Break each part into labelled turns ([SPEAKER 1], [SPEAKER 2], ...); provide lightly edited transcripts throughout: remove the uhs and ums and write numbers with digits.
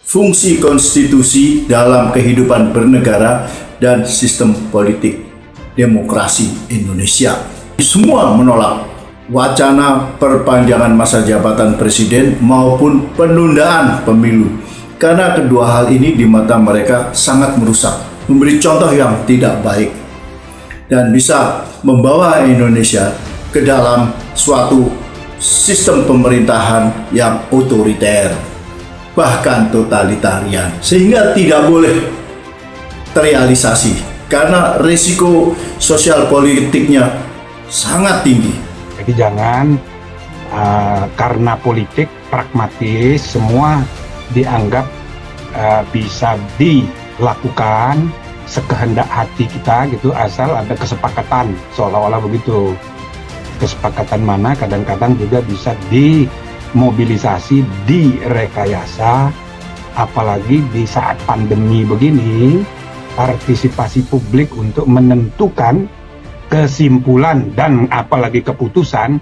[SPEAKER 1] fungsi konstitusi dalam kehidupan bernegara dan sistem politik demokrasi Indonesia. Semua menolak wacana perpanjangan masa jabatan presiden maupun penundaan pemilu, karena kedua hal ini di mata mereka sangat merusak, memberi contoh yang tidak baik, dan bisa membawa Indonesia ke dalam suatu sistem pemerintahan yang otoriter, bahkan totalitarian, sehingga tidak boleh terrealisasi karena risiko sosial politiknya sangat tinggi.
[SPEAKER 2] Jadi jangan karena politik pragmatis semua dianggap bisa dilakukan sekehendak hati kita gitu, asal ada kesepakatan, seolah-olah begitu. Kesepakatan mana kadang-kadang juga bisa dimobilisasi, direkayasa, apalagi di saat pandemi begini, partisipasi publik untuk menentukan kesimpulan dan apalagi keputusan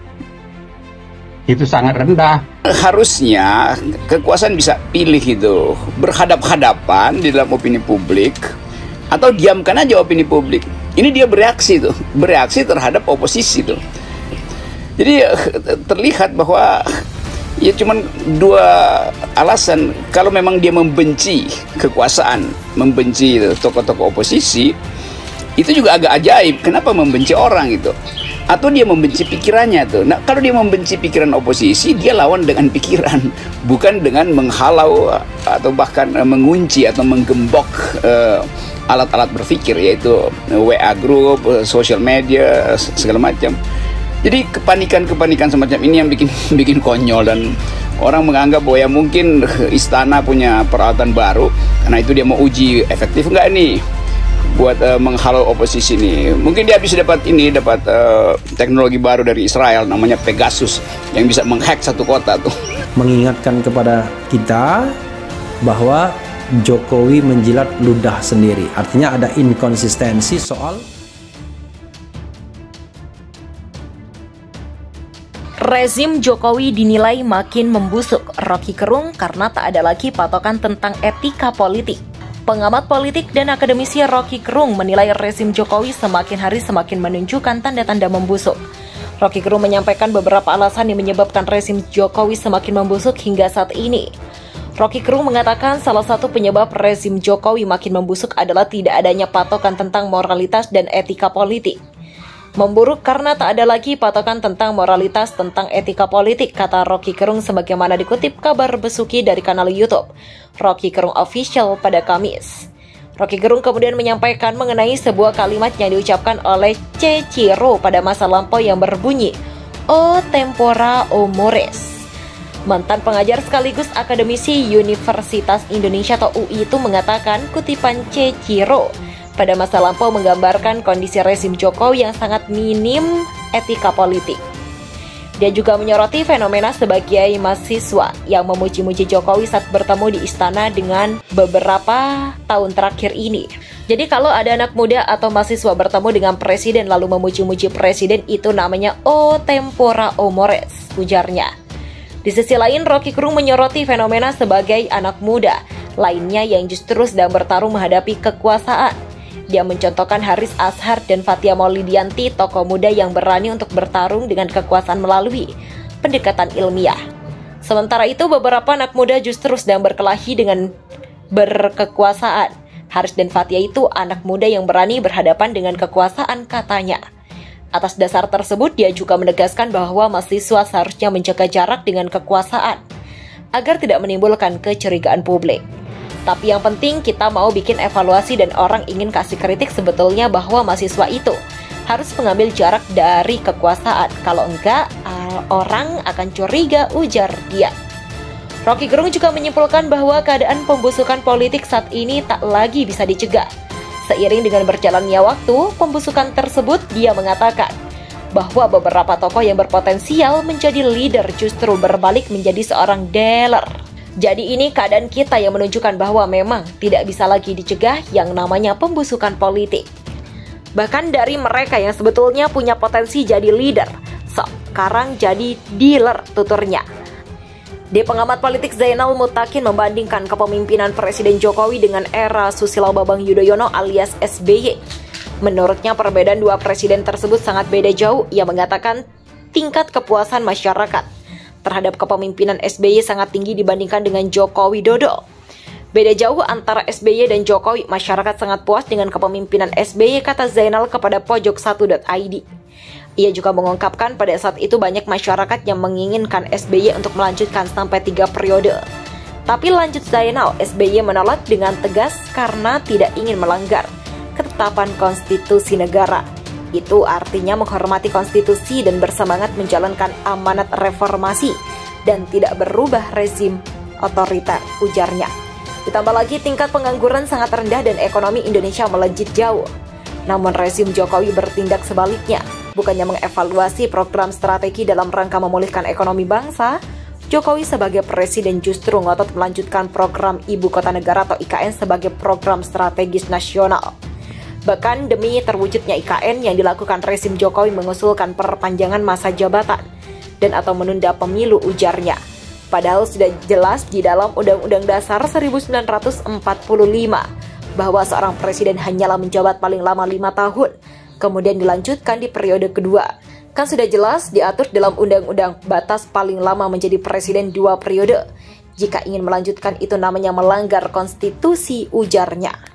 [SPEAKER 2] itu sangat rendah.
[SPEAKER 3] Harusnya kekuasaan bisa pilih itu, berhadap-hadapan di dalam opini publik atau diamkan aja opini publik. Ini dia bereaksi terhadap oposisi tuh. Jadi terlihat bahwa ya cuman dua alasan. Kalau memang dia membenci kekuasaan, membenci tokoh-tokoh oposisi, itu juga agak ajaib. Kenapa membenci orang itu? Atau dia membenci pikirannya tuh. Nah, kalau dia membenci pikiran oposisi, dia lawan dengan pikiran, bukan dengan menghalau atau bahkan mengunci atau menggembok alat-alat berpikir, yaitu WA group, social media, segala macam. Jadi kepanikan semacam ini yang bikin konyol, dan orang menganggap bahwa ya mungkin istana punya peralatan baru, karena itu dia mau uji efektif nggak nih buat menghalau oposisi ini. Mungkin dia bisa dapat teknologi baru dari Israel namanya Pegasus yang bisa menghack satu kota tuh.
[SPEAKER 4] Mengingatkan kepada kita bahwa Jokowi menjilat ludah sendiri. Artinya ada inkonsistensi soal
[SPEAKER 5] rezim Jokowi dinilai makin membusuk. Rocky Gerung karena tak ada lagi patokan tentang etika politik. Pengamat politik dan akademisi Rocky Gerung menilai rezim Jokowi semakin hari semakin menunjukkan tanda-tanda membusuk. Rocky Gerung menyampaikan beberapa alasan yang menyebabkan rezim Jokowi semakin membusuk hingga saat ini. Rocky Gerung mengatakan salah satu penyebab rezim Jokowi makin membusuk adalah tidak adanya patokan tentang moralitas dan etika politik. Memburuk karena tak ada lagi patokan tentang moralitas tentang etika politik, kata Rocky Gerung sebagaimana dikutip kabar Besuki dari kanal YouTube Rocky Gerung Official pada Kamis. Rocky Gerung kemudian menyampaikan mengenai sebuah kalimat yang diucapkan oleh Ceciro pada masa lampau yang berbunyi "O tempora o mores". Mantan pengajar sekaligus akademisi Universitas Indonesia atau UI itu mengatakan kutipan Ceciro pada masa lampau menggambarkan kondisi rezim Jokowi yang sangat minim etika politik. Dia juga menyoroti fenomena sebagai mahasiswa yang memuji-muji Jokowi saat bertemu di istana dengan beberapa tahun terakhir ini. Jadi kalau ada anak muda atau mahasiswa bertemu dengan presiden lalu memuji-muji presiden, itu namanya o tempora o mores, ujarnya. Di sisi lain, Rocky Gerung menyoroti fenomena sebagai anak muda lainnya yang justru sedang bertarung menghadapi kekuasaan. Dia mencontohkan Haris Azhar dan Fathia Maulidiyanti, tokoh muda yang berani untuk bertarung dengan kekuasaan melalui pendekatan ilmiah. Sementara itu, beberapa anak muda justru sedang berkelahi dengan berkekuasaan. Haris dan Fathia itu anak muda yang berani berhadapan dengan kekuasaan, katanya. Atas dasar tersebut, dia juga menegaskan bahwa mahasiswa seharusnya menjaga jarak dengan kekuasaan agar tidak menimbulkan kecurigaan publik. Tapi yang penting kita mau bikin evaluasi dan orang ingin kasih kritik sebetulnya bahwa mahasiswa itu harus mengambil jarak dari kekuasaan. Kalau enggak, orang akan curiga, ujar dia. Rocky Gerung juga menyimpulkan bahwa keadaan pembusukan politik saat ini tak lagi bisa dicegah. Seiring dengan berjalannya waktu, pembusukan tersebut, dia mengatakan bahwa beberapa tokoh yang berpotensial menjadi leader justru berbalik menjadi seorang dealer. Jadi ini keadaan kita yang menunjukkan bahwa memang tidak bisa lagi dicegah yang namanya pembusukan politik. Bahkan dari mereka yang sebetulnya punya potensi jadi leader, sekarang jadi dealer, tuturnya. Pengamat politik Zainal Mutakin membandingkan kepemimpinan Presiden Jokowi dengan era Susilo Bambang Yudhoyono alias SBY. Menurutnya perbedaan dua presiden tersebut sangat beda jauh. Ia mengatakan tingkat kepuasan masyarakat terhadap kepemimpinan SBY sangat tinggi dibandingkan dengan Joko Widodo. Beda jauh antara SBY dan Jokowi, masyarakat sangat puas dengan kepemimpinan SBY, kata Zainal kepada pojok1.id. Ia juga mengungkapkan pada saat itu banyak masyarakat yang menginginkan SBY untuk melanjutkan sampai 3 periode. Tapi lanjut Zainal, SBY menolak dengan tegas karena tidak ingin melanggar ketetapan konstitusi negara. Itu artinya menghormati konstitusi dan bersemangat menjalankan amanat reformasi dan tidak berubah rezim otoriter, ujarnya. Ditambah lagi tingkat pengangguran sangat rendah dan ekonomi Indonesia melejit jauh. Namun rezim Jokowi bertindak sebaliknya. Bukannya mengevaluasi program strategi dalam rangka memulihkan ekonomi bangsa, Jokowi sebagai presiden justru ngotot melanjutkan program Ibu Kota Negara atau IKN sebagai program strategis nasional. Bahkan demi terwujudnya IKN yang dilakukan rezim Jokowi mengusulkan perpanjangan masa jabatan dan atau menunda pemilu, ujarnya. Padahal sudah jelas di dalam Undang-Undang Dasar 1945 bahwa seorang presiden hanyalah menjabat paling lama 5 tahun, kemudian dilanjutkan di periode kedua. Kan sudah jelas diatur dalam undang-undang batas paling lama menjadi presiden 2 periode. Jika ingin melanjutkan itu namanya melanggar konstitusi, ujarnya.